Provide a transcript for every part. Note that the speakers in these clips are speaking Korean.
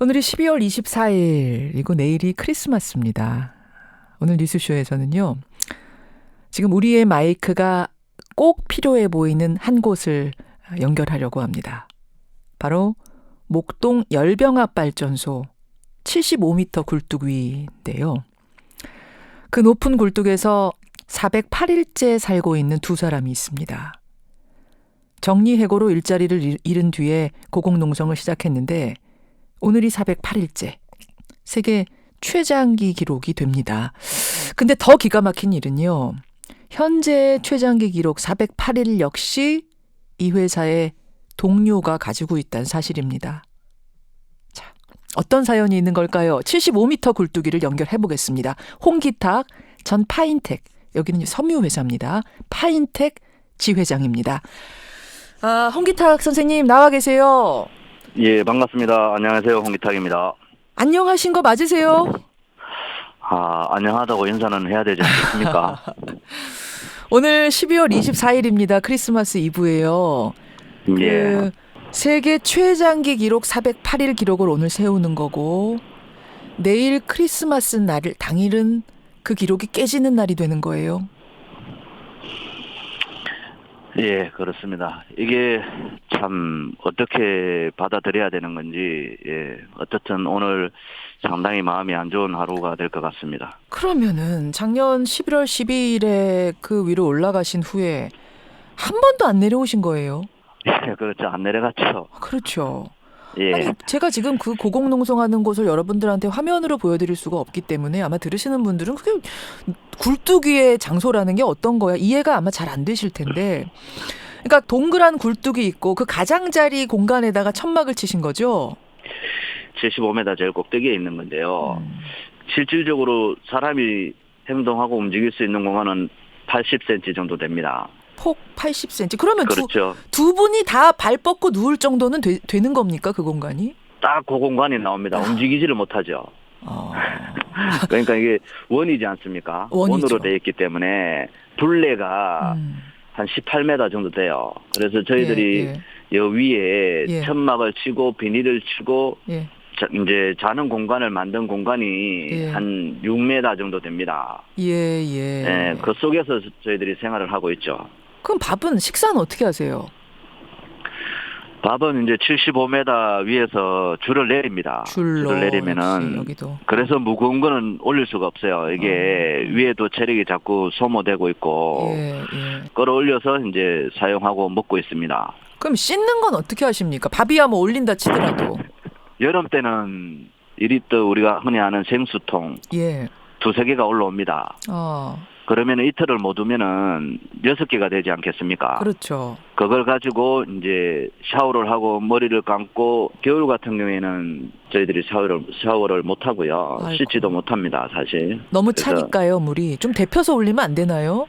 오늘이 12월 24일이고 내일이 크리스마스입니다. 오늘 뉴스쇼에서는요. 지금 우리의 마이크가 꼭 필요해 보이는 한 곳을 연결하려고 합니다. 바로 목동 열병합발전소 75m 굴뚝 위인데요. 그 높은 굴뚝에서 408일째 살고 있는 두 사람이 있습니다. 정리해고로 일자리를 잃은 뒤에 고공농성을 시작했는데 오늘이 408일째. 세계 최장기 기록이 됩니다. 근데 더 기가 막힌 일은요. 현재 최장기 기록 408일 역시 이 회사의 동료가 가지고 있다는 사실입니다. 자, 어떤 사연이 있는 걸까요? 75m 굴뚝이를 연결해 보겠습니다. 홍기탁 전 파인텍, 여기는 섬유회사입니다. 파인텍 지회장입니다. 홍기탁 선생님 나와 계세요. 예, 반갑습니다. 안녕하세요. 홍기탁입니다. 안녕하신 거 맞으세요? 안녕하다고 인사는 해야 되지 않겠습니까? 오늘 12월 24일입니다. 크리스마스 이브예요. 예. 세계 최장기 기록 408일 기록을 오늘 세우는 거고 내일 크리스마스 당일은 그 기록이 깨지는 날이 되는 거예요. 예, 그렇습니다. 이게 참 어떻게 받아들여야 되는 건지, 어쨌든 오늘 상당히 마음이 안 좋은 하루가 될 것 같습니다. 그러면은 작년 11월 12일에 그 위로 올라가신 후에 한 번도 안 내려오신 거예요? 예, 그렇죠. 안 내려갔죠. 그렇죠. 예. 아니, 제가 지금 그 고공농성하는 곳을 여러분들한테 화면으로 보여드릴 수가 없기 때문에 아마 들으시는 분들은 그게 굴뚝위의 장소라는 게 어떤 거야 이해가 아마 잘 안 되실 텐데, 그러니까 동그란 굴뚝이 있고 그 가장자리 공간에다가 천막을 치신 거죠? 75m 제일 꼭대기에 있는 건데요. 실질적으로 사람이 행동하고 움직일 수 있는 공간은 80cm 정도 됩니다. 폭 80cm. 그러면 그렇죠. 두 분이 다 발 뻗고 누울 정도는 되는 겁니까? 그 공간이? 딱 그 공간이 나옵니다. 움직이지를 못하죠. 그러니까 이게 원이지 않습니까? 원이죠. 원으로 되어 있기 때문에 둘레가 한 18m 정도 돼요. 그래서 저희들이 여 위에 천막을 치고 비닐을 치고 이제 자는 공간을 만든 공간이 한 6m 정도 됩니다. 그 속에서 저희들이 생활을 하고 있죠. 그럼 밥은 식사는 어떻게 하세요? 밥은 이제 75m 위에서 줄을 내립니다. 줄을 내리면은 여기도. 그래서 무거운 거는 올릴 수가 없어요. 이게 위에도 체력이 자꾸 소모되고 있고 끌어올려서 이제 사용하고 먹고 있습니다. 그럼 씻는 건 어떻게 하십니까? 밥이야 뭐 올린다 치더라도. 여름 때는 1리터 우리가 흔히 아는 생수통 두세 개가 올라옵니다. 그러면 이틀을 못 두면은 6개가 되지 않겠습니까? 그렇죠. 그걸 가지고 이제 샤워를 하고 머리를 감고, 겨울 같은 경우에는 저희들이 샤워를 못 하고요. 아이고. 씻지도 못합니다, 사실. 너무 차니까요, 물이. 좀 데펴서 올리면 안 되나요?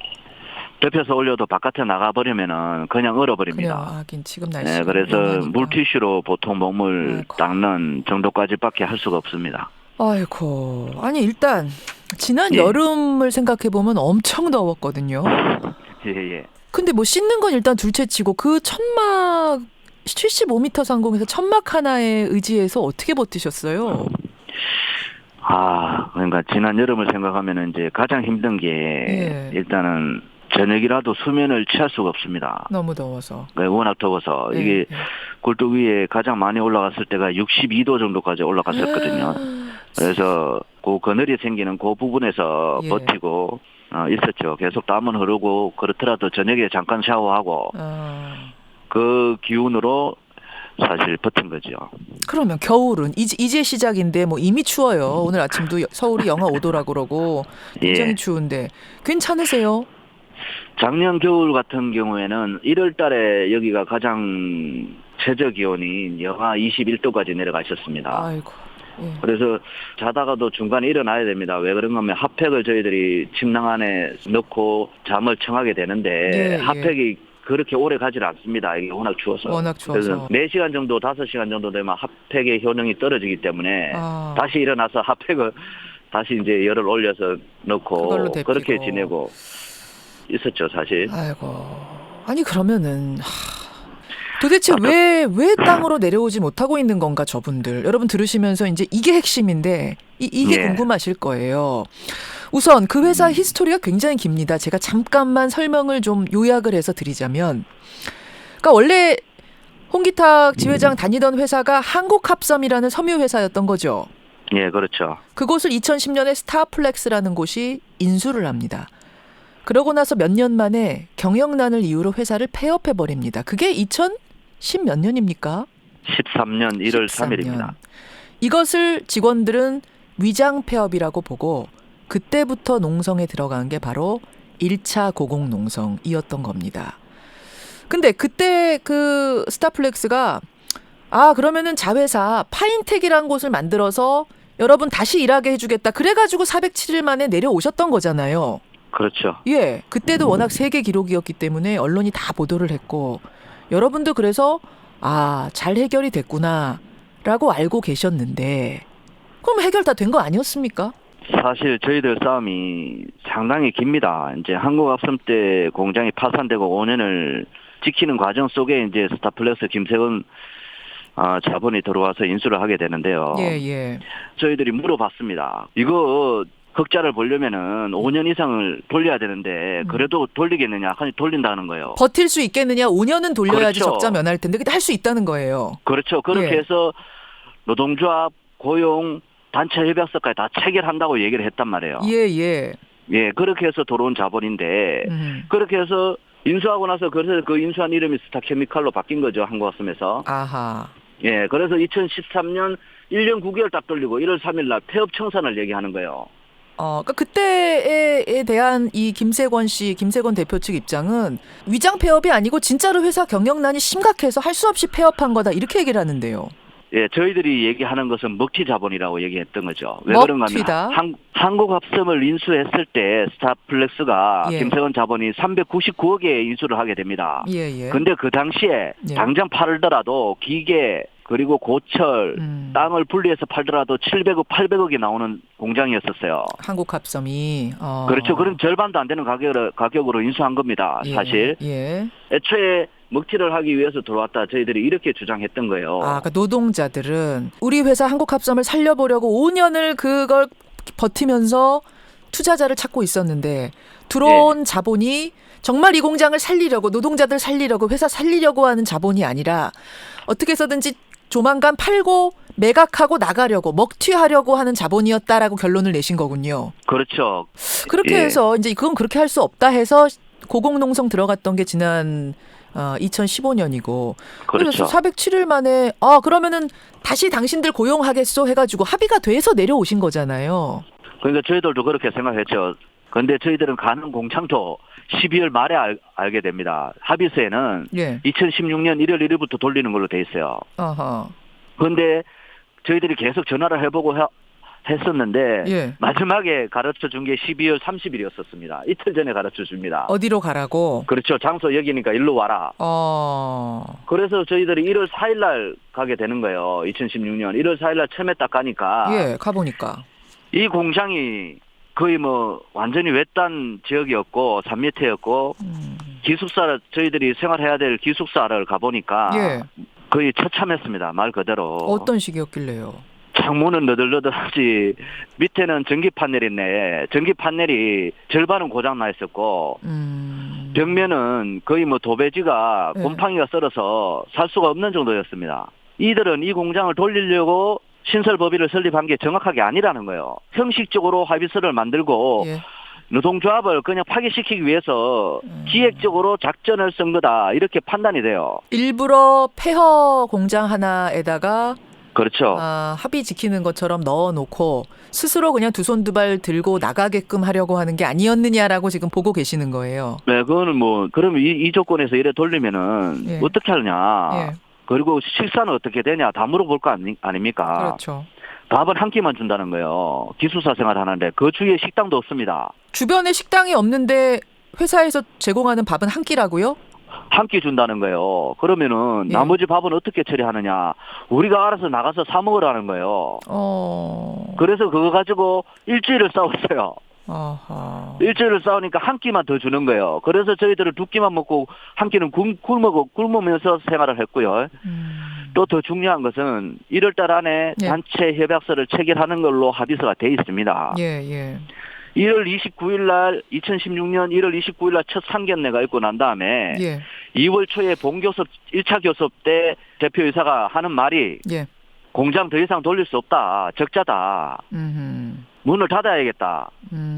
데펴서 올려도 바깥에 나가버리면은 그냥 얼어버립니다. 그냥 하긴 지금 날씨가 그래서 위험하니까. 물티슈로 보통 몸을 닦는 정도까지밖에 할 수가 없습니다. 아이고. 아니 일단 지난 여름을 생각해보면 엄청 더웠거든요. 근데 뭐 씻는 건 일단 둘째치고 그 천막 75m 상공에서 천막 하나에 의지해서 어떻게 버티셨어요? 그러니까 지난 여름을 생각하면 이제 가장 힘든 게 일단은 저녁이라도 수면을 취할 수가 없습니다. 너무 더워서. 워낙 더워서. 이게 굴뚝 위에 가장 많이 올라갔을 때가 62도 정도까지 올라갔었거든요. 그래서 그 그늘이 생기는 그 부분에서 버티고 있었죠. 계속 땀은 흐르고 그렇더라도 저녁에 잠깐 샤워하고 그 기운으로 사실 버틴 거죠. 그러면 겨울은 이제 시작인데 뭐 이미 추워요. 오늘 아침도 서울이 영하 5도라고 그러고 굉장히 추운데 괜찮으세요? 작년 겨울 같은 경우에는 1월 달에 여기가 가장 최저 기온이 영하 21도까지 내려가셨습니다. 아이고. 그래서 자다가도 중간에 일어나야 됩니다. 왜 그런가 하면 핫팩을 저희들이 침낭 안에 넣고 잠을 청하게 되는데 핫팩이 그렇게 오래 가지 않습니다. 이게 워낙 추워서. 그래서 4시간 정도, 5시간 정도 되면 핫팩의 효능이 떨어지기 때문에 다시 일어나서 핫팩을 다시 이제 열을 올려서 넣고 그렇게 지내고 있었죠, 사실. 아이고. 아니 그러면은 도대체 왜 땅으로 내려오지 못하고 있는 건가 저분들. 여러분 들으시면서 이제 이게 핵심인데 이게 예. 궁금하실 거예요. 우선 그 회사 히스토리가 굉장히 깁니다. 제가 잠깐만 설명을 좀 요약을 해서 드리자면, 그러니까 원래 홍기탁 지회장 다니던 회사가 한국합섬이라는 섬유회사였던 거죠. 예, 그렇죠. 그곳을 2010년에 스타플렉스라는 곳이 인수를 합니다. 그러고 나서 몇 년 만에 경영난을 이유로 회사를 폐업해버립니다. 그게 2010 몇 년입니까? 13년 1월 3일입니다. 이것을 직원들은 위장 폐업이라고 보고 그때부터 농성에 들어간 게 바로 1차 고공농성이었던 겁니다. 근데 그때 그 스타플렉스가 그러면은 자회사 파인텍이라는 곳을 만들어서 여러분 다시 일하게 해주겠다. 그래가지고 407일 만에 내려오셨던 거잖아요. 그렇죠. 예, 그때도 워낙 세계 기록이었기 때문에 언론이 다 보도를 했고 여러분도 그래서 잘 해결이 됐구나라고 알고 계셨는데 그럼 해결 다 된 거 아니었습니까? 사실 저희들 싸움이 상당히 깁니다. 이제 한국합섬 때 공장이 파산되고 5년을 지키는 과정 속에 이제 스타플렉스 김세건 자본이 들어와서 인수를 하게 되는데요. 예. 저희들이 물어봤습니다. 이거 흑자를 보려면은 5년 이상을 돌려야 되는데 그래도 돌리겠느냐? 하니 돌린다는 거예요. 버틸 수 있겠느냐? 5년은 돌려야지 그렇죠. 적자 면할 텐데 근데 할 수 있다는 거예요. 그렇죠. 그렇게 예. 해서 노동조합, 고용, 단체 협약서까지 다 체결한다고 얘기를 했단 말이에요. 예. 예, 그렇게 해서 들어온 자본인데 그렇게 해서 인수하고 나서 그래서 그 인수한 이름이 스타케미칼로 바뀐 거죠. 한국합섬에서. 아하. 예, 그래서 2013년 1년 9개월 딱 돌리고 1월 3일 날 폐업 청산을 얘기하는 거예요. 그러니까 그때에 대한 이 김세권 대표 측 입장은 위장 폐업이 아니고 진짜로 회사 경영난이 심각해서 할 수 없이 폐업한 거다 이렇게 얘기를 하는데요. 예, 저희들이 얘기하는 것은 먹튀 자본이라고 얘기했던 거죠. 왜 먹튀다? 그런가 하면 한국합섬을 인수했을 때 스타플렉스가 예. 김세건 자본이 399억에 인수를 하게 됩니다. 예. 근데 그 당시에 예. 당장 팔더라도 기계 그리고 고철 땅을 분리해서 팔더라도 700억, 800억이 나오는 공장이었었어요. 한국합섬이. 그렇죠. 그런 절반도 안 되는 가격으로 인수한 겁니다. 사실. 예. 애초에 먹튀를 하기 위해서 들어왔다 저희들이 이렇게 주장했던 거예요. 그러니까 노동자들은 우리 회사 한국합섬을 살려보려고 5년을 그걸 버티면서 투자자를 찾고 있었는데 들어온 자본이 정말 이 공장을 살리려고 노동자들 살리려고 회사 살리려고 하는 자본이 아니라 어떻게 해서든지 조만간 팔고 매각하고 나가려고 먹튀하려고 하는 자본이었다라고 결론을 내신 거군요. 그렇죠. 그렇게 해서 이제 그건 그렇게 할 수 없다 해서 고공농성 들어갔던 게 지난 2015년이고 그래서 그렇죠. 407일 만에 그러면은 다시 당신들 고용하겠소 해가지고 합의가 돼서 내려오신 거잖아요. 그러니까 저희들도 그렇게 생각했죠. 그런데 저희들은 가는 공창도 12월 말에 알게 됩니다. 합의서에는 2016년 1월 1일부터 돌리는 걸로 돼 있어요. 그런데 저희들이 계속 전화를 해보고 했었는데 마지막에 가르쳐 준 게 12월 30일이었었습니다. 이틀 전에 가르쳐 줍니다. 어디로 가라고? 그렇죠. 장소 여기니까 일로 와라. 그래서 저희들이 1월 4일 날 가게 되는 거예요. 2016년 1월 4일 날 처음에 딱 가니까 가보니까 이 공장이 거의 완전히 외딴 지역이었고 산 밑에였고 기숙사 저희들이 생활해야 될 기숙사를 가보니까 거의 처참했습니다. 말 그대로. 어떤 식이었길래요? 창문은 너덜너덜하지 밑에는 전기 판넬인데 전기 판넬이 절반은 고장 나 있었고 벽면은 거의 도배지가 곰팡이가 썰어서 살 수가 없는 정도였습니다. 이들은 이 공장을 돌리려고 신설법인을 설립한 게 정확하게 아니라는 거예요. 형식적으로 합의서를 만들고 노동조합을 그냥 파기시키기 위해서 기획적으로 작전을 쓴 거다 이렇게 판단이 돼요. 일부러 폐허 공장 하나에다가 그렇죠. 합의 지키는 것처럼 넣어놓고 스스로 그냥 두 손 두 발 들고 나가게끔 하려고 하는 게 아니었느냐라고 지금 보고 계시는 거예요. 네, 그거는 그러면 이 조건에서 이래 돌리면은 어떻게 하느냐. 그리고 식사는 어떻게 되냐 다 물어볼 거 아닙니까? 그렇죠. 밥은 한 끼만 준다는 거예요. 기숙사 생활 하는데 그 주위에 식당도 없습니다. 주변에 식당이 없는데 회사에서 제공하는 밥은 한 끼라고요? 한 끼 준다는 거예요. 그러면은 나머지 밥은 어떻게 처리하느냐. 우리가 알아서 나가서 사 먹으라는 거예요. 그래서 그거 가지고 일주일을 싸웠어요. 아하. 일주일을 싸우니까 한 끼만 더 주는 거예요. 그래서 저희들은 두 끼만 먹고 한 끼는 굶으면서 생활을 했고요. 또 더 중요한 것은 1월 달 안에 예. 단체 협약서를 체결하는 걸로 합의서가 돼 있습니다. 예. 1월 29일 날 2016년 1월 29일 날 첫 상견례가 있고 난 다음에 예. 2월 초에 본교섭 1차 교섭 때 대표이사가 하는 말이 예. 공장 더 이상 돌릴 수 없다. 적자다. 문을 닫아야겠다.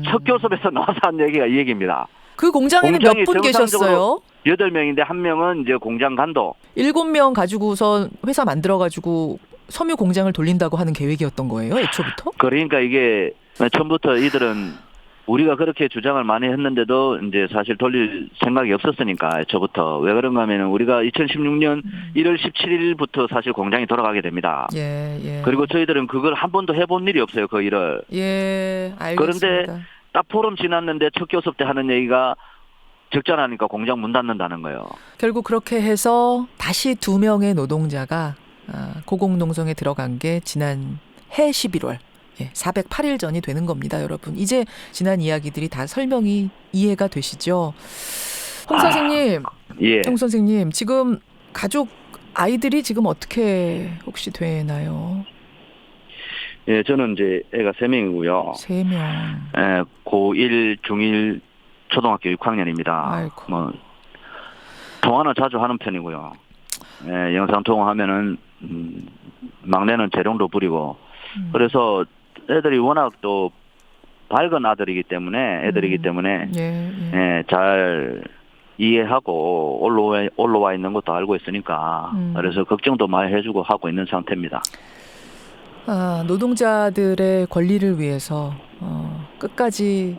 첫 교섭에서 나와서 한 얘기가 이 얘기입니다. 그 공장에는 몇 분 계셨어요? 8명인데 한 명은 이제 공장 간도. 7명 가지고서 회사 만들어가지고 섬유 공장을 돌린다고 하는 계획이었던 거예요, 애초부터? 그러니까 이게 처음부터 이들은 우리가 그렇게 주장을 많이 했는데도 이제 사실 돌릴 생각이 없었으니까 애초부터. 왜 그런가 하면은 우리가 2016년 1월 17일부터 사실 공장이 돌아가게 됩니다. 예. 그리고 저희들은 그걸 한 번도 해본 일이 없어요, 그 일을. 예, 알겠습니다. 그런데 딱 포럼 지났는데 첫 교섭 때 하는 얘기가 적자나니까 공장 문 닫는다는 거예요. 결국 그렇게 해서 다시 2명의 노동자가 고공농성에 들어간 게 지난 해 11월. 408일 전이 되는 겁니다, 여러분. 이제 지난 이야기들이 다 설명이 이해가 되시죠? 홍 선생님, 예. 홍 선생님, 지금 가족 아이들이 지금 어떻게 혹시 되나요? 예, 저는 이제 애가 3명이고요. 3명. 예, 고1, 중1, 초등학교 6학년입니다. 아이고. 통화는 자주 하는 편이고요. 예, 영상 통화하면은 막내는 재롱도 부리고. 그래서 애들이 워낙 또 밝은 애들이기 때문에 예, 잘 이해하고 올라와 있는 것도 알고 있으니까 그래서 걱정도 많이 해주고 하고 있는 상태입니다. 노동자들의 권리를 위해서 끝까지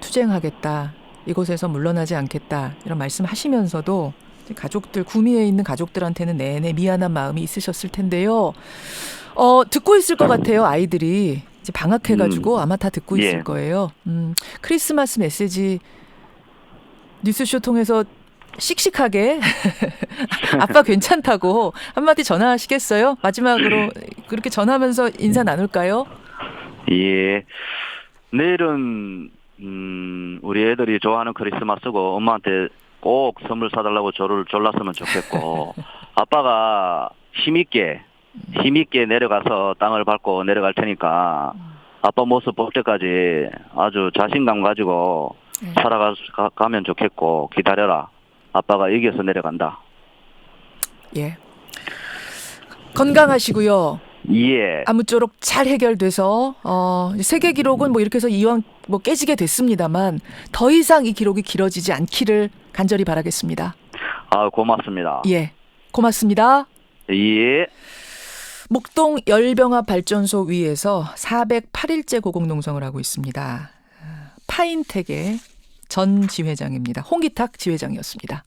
투쟁하겠다. 이곳에서 물러나지 않겠다. 이런 말씀하시면서도 가족들, 구미에 있는 가족들한테는 내내 미안한 마음이 있으셨을 텐데요. 듣고 있을 것 같아요. 아이들이 이제 방학해가지고 아마 다 듣고 있을 거예요. 크리스마스 메시지 뉴스쇼 통해서 씩씩하게 아빠 괜찮다고 한마디 전화하시겠어요? 마지막으로 그렇게 전화하면서 인사 나눌까요? 예. 내일은 우리 애들이 좋아하는 크리스마스고 엄마한테 꼭 선물 사달라고 저를 졸랐으면 좋겠고 아빠가 힘있게 내려가서 땅을 밟고 내려갈 테니까 아빠 모습 볼 때까지 아주 자신감 가지고 살아가면 좋겠고 기다려라. 아빠가 이겨서 내려간다. 예. 건강하시고요. 예. 아무쪼록 잘 해결돼서 세계 기록은 뭐 이렇게 해서 이왕 뭐 깨지게 됐습니다만 더 이상 이 기록이 길어지지 않기를 간절히 바라겠습니다. 고맙습니다. 예. 고맙습니다. 예. 목동 열병합 발전소 위에서 408일째 고공농성을 하고 있습니다. 파인텍의 전 지회장입니다. 홍기탁 지회장이었습니다.